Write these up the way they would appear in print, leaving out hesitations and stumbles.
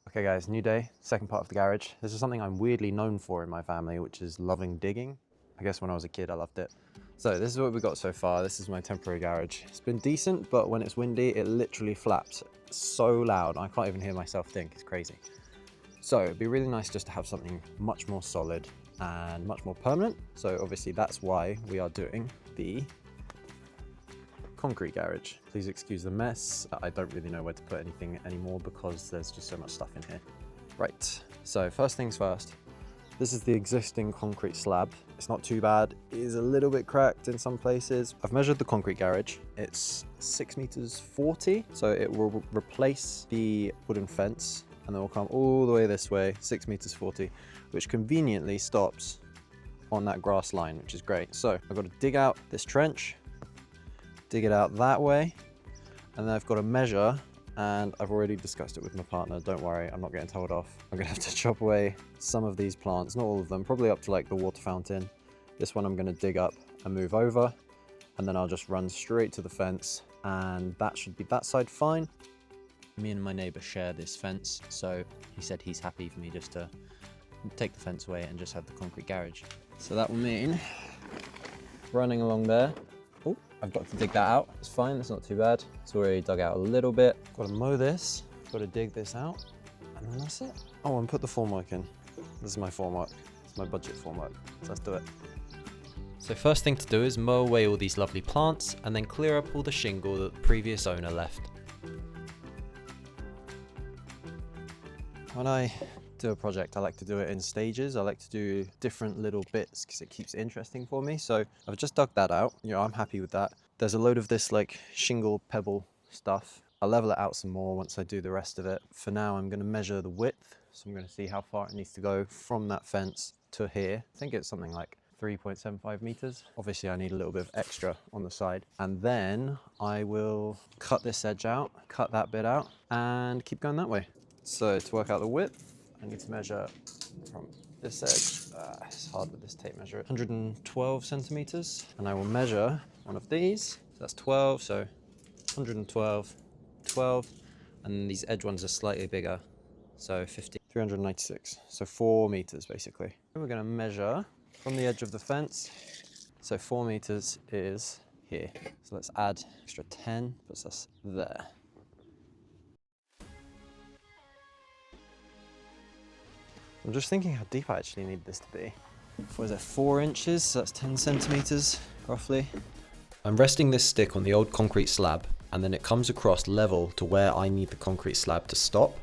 Okay guys, new day, second part of the garage. This is something I'm weirdly known for in my family, which is loving digging. I guess when I was a kid, I loved it. So this is what we got so far. This is my temporary garage. It's been decent, but when it's windy, it literally flaps so loud. I can't even hear myself think, it's crazy. So it'd be really nice just to have something much more solid and much more permanent. So obviously that's why we are doing the concrete garage. Please excuse the mess. I don't really know where to put anything anymore because there's just so much stuff in here. Right, so first things first. This is the existing concrete slab. It's not too bad. It is a little bit cracked in some places. I've measured the concrete garage. It's 6 meters 40. So it will replace the wooden fence and then we'll come all the way this way, 6 meters 40, which conveniently stops on that grass line, which is great. So I've got to dig out this trench, dig it out that way, and then I've got to measure, and I've already discussed it with my partner, don't worry, I'm not getting told off. I'm gonna have to chop away some of these plants, not all of them, probably up to like the water fountain. This one I'm gonna dig up and move over, and then I'll just run straight to the fence, and that should be that side fine. Me and my neighbor share this fence, so he said he's happy for me just to take the fence away and just have the concrete garage. So that will mean running along there. Oh, I've got to dig that out. It's fine, that's not too bad. It's already dug out a little bit. Got to mow this, got to dig this out, and then that's it. Oh, and put the formwork in. This is my formwork. It's my budget formwork, so let's do it. So first thing to do is mow away all these lovely plants and then clear up all the shingle that the previous owner left. When I do a project, I like to do it in stages. I like to do different little bits because it keeps it interesting for me. So I've just dug that out. You know, I'm happy with that. There's a load of this like shingle pebble stuff. I'll level it out some more once I do the rest of it. For now, I'm going to measure the width. So I'm going to see how far it needs to go from that fence to here. I think it's something like 3.75 meters. Obviously I need a little bit of extra on the side. And then I will cut this edge out, cut that bit out, and keep going that way. So to work out the width, I need to measure from this edge, it's hard with this tape measure, 112 centimeters. And I will measure one of these, so that's 12, so 112, 12, and these edge ones are slightly bigger, so 50, 396, so 4 meters basically. We're gonna measure from the edge of the fence, so 4 meters is here. So let's add extra 10, puts us there. I'm just thinking how deep I actually need this to be. What is it, 4 inches? So that's 10 centimeters, roughly. I'm resting this stick on the old concrete slab, and then it comes across level to where I need the concrete slab to stop,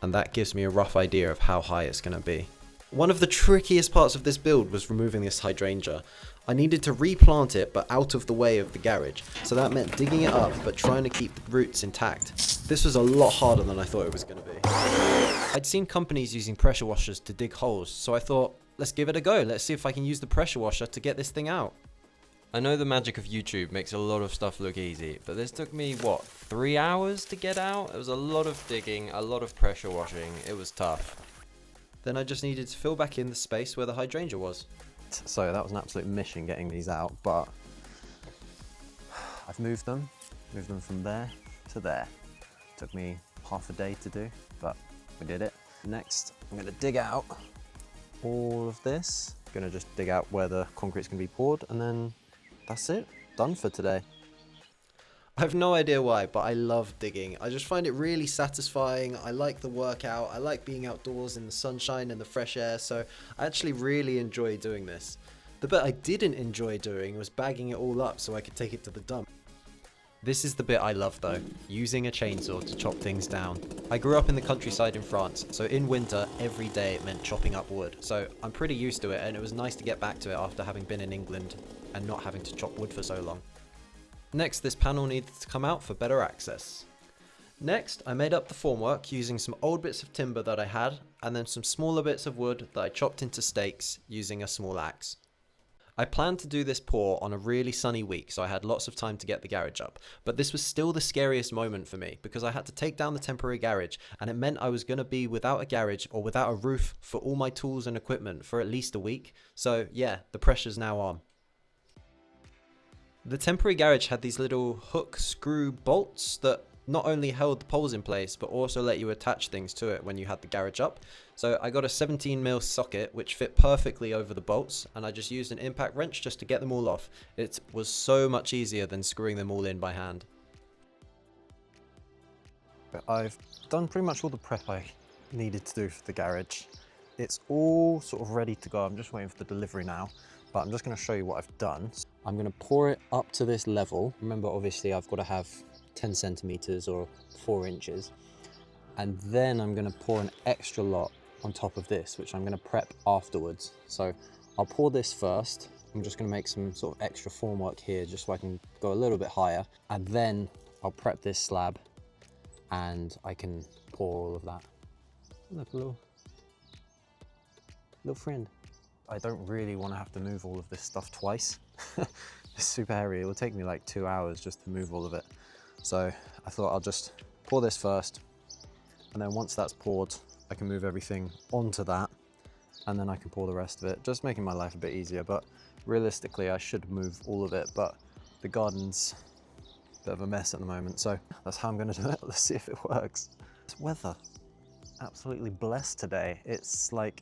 and that gives me a rough idea of how high it's going to be. One of the trickiest parts of this build was removing this hydrangea. I needed to replant it, but out of the way of the garage, so that meant digging it up, but trying to keep the roots intact. This was a lot harder than I thought it was going to be. I'd seen companies using pressure washers to dig holes, so I thought, let's give it a go. Let's see if I can use the pressure washer to get this thing out. I know the magic of YouTube makes a lot of stuff look easy, but this took me, what, 3 hours to get out? It was a lot of digging, a lot of pressure washing. It was tough. Then I just needed to fill back in the space where the hydrangea was. So that was an absolute mission getting these out, but I've moved them from there to there. Took me half a day to do, but we did it. Next, I'm gonna dig out all of this. Gonna just dig out where the concrete's gonna be poured, and then that's it, done for today. I have no idea why, but I love digging. I just find it really satisfying. I like the workout. I like being outdoors in the sunshine and the fresh air, so I actually really enjoy doing this. The bit I didn't enjoy doing was bagging it all up so I could take it to the dump. This is the bit I love though, using a chainsaw to chop things down. I grew up in the countryside in France, so in winter, every day it meant chopping up wood. So I'm pretty used to it, and it was nice to get back to it after having been in England and not having to chop wood for so long. Next, this panel needed to come out for better access. Next, I made up the formwork using some old bits of timber that I had, and then some smaller bits of wood that I chopped into stakes using a small axe. I planned to do this pour on a really sunny week, so I had lots of time to get the garage up, but this was still the scariest moment for me because I had to take down the temporary garage, and it meant I was going to be without a garage or without a roof for all my tools and equipment for at least a week. So yeah, the pressure's now on. The temporary garage had these little hook screw bolts that not only held the poles in place, but also let you attach things to it when you had the garage up. So I got a 17mm socket, which fit perfectly over the bolts, and I just used an impact wrench just to get them all off. It was so much easier than screwing them all in by hand. I've done pretty much all the prep I needed to do for the garage. It's all sort of ready to go. I'm just waiting for the delivery now, but I'm just going to show you what I've done. I'm going to pour it up to this level. Remember, obviously I've got to have 10 centimeters or 4 inches. And then I'm going to pour an extra lot on top of this, which I'm going to prep afterwards. So I'll pour this first. I'm just going to make some sort of extra formwork here just so I can go a little bit higher. And then I'll prep this slab and I can pour all of that. Look, a little friend. I don't really want to have to move all of this stuff twice. It's super hairy. It will take me like 2 hours just to move all of it. So I thought I'll just pour this first, and then once that's poured, I can move everything onto that, and then I can pour the rest of it, just making my life a bit easier. But realistically, I should move all of it, but the garden's a bit of a mess at the moment, so that's how I'm going to do it. Let's see if it works. This weather, absolutely blessed today. It's like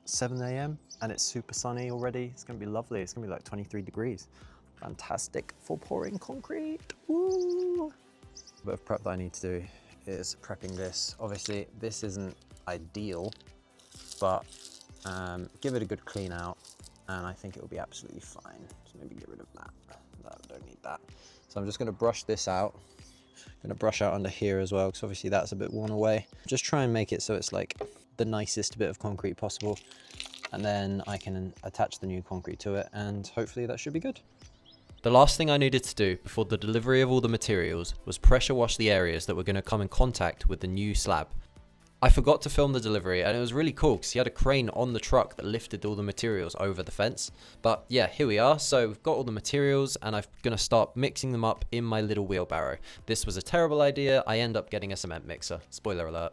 7 AM and it's super sunny already. It's going to be lovely. It's going to be like 23 degrees. Fantastic for pouring concrete. Woo! A bit of prep that I need to do is prepping this. Obviously, this isn't ideal, but give it a good clean out and I think it will be absolutely fine. So maybe get rid of that. No, I don't need that. So I'm just going to brush this out. I'm going to brush out under here as well, because obviously that's a bit worn away. Just try and make it so it's like the nicest bit of concrete possible, and then I can attach the new concrete to it, and hopefully that should be good. The last thing I needed to do before the delivery of all the materials was pressure wash the areas that were going to come in contact with the new slab. I forgot to film the delivery, and it was really cool because he had a crane on the truck that lifted all the materials over the fence. But yeah, here we are. So we've got all the materials and I'm going to start mixing them up in my little wheelbarrow. This was a terrible idea. I end up getting a cement mixer. Spoiler alert.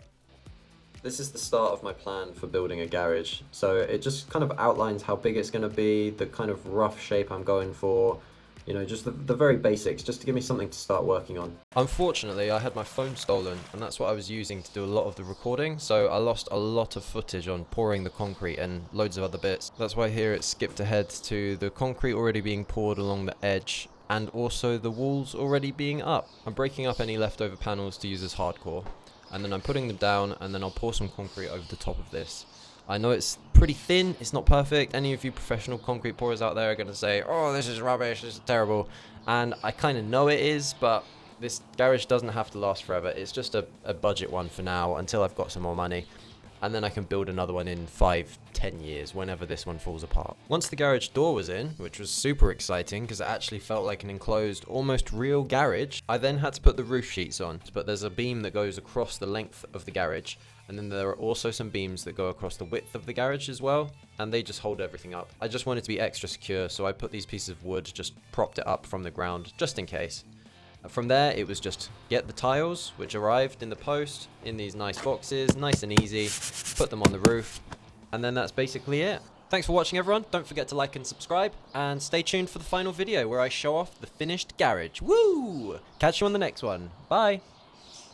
This is the start of my plan for building a garage. So it just kind of outlines how big it's going to be, the kind of rough shape I'm going for. You know, just the very basics, just to give me something to start working on. Unfortunately, I had my phone stolen, and that's what I was using to do a lot of the recording, so I lost a lot of footage on pouring the concrete and loads of other bits. That's why here it skipped ahead to the concrete already being poured along the edge, and also the walls already being up. I'm breaking up any leftover panels to use as hardcore, and then I'm putting them down, and then I'll pour some concrete over the top of this. I know it's pretty thin, it's not perfect. Any of you professional concrete pourers out there are going to say, oh, this is rubbish, this is terrible. And I kind of know it is, but this garage doesn't have to last forever. It's just a budget one for now until I've got some more money. And then I can build another one in 5-10 years, whenever this one falls apart. Once the garage door was in, which was super exciting because it actually felt like an enclosed, almost real garage, I then had to put the roof sheets on. But there's a beam that goes across the length of the garage, and then there are also some beams that go across the width of the garage as well, and they just hold everything up. I just wanted to be extra secure, so I put these pieces of wood, just propped it up from the ground, just in case. From there, it was just get the tiles, which arrived in the post, in these nice boxes, nice and easy, put them on the roof, and then that's basically it. Thanks for watching, everyone. Don't forget to like and subscribe, and stay tuned for the final video where I show off the finished garage. Woo! Catch you on the next one. Bye!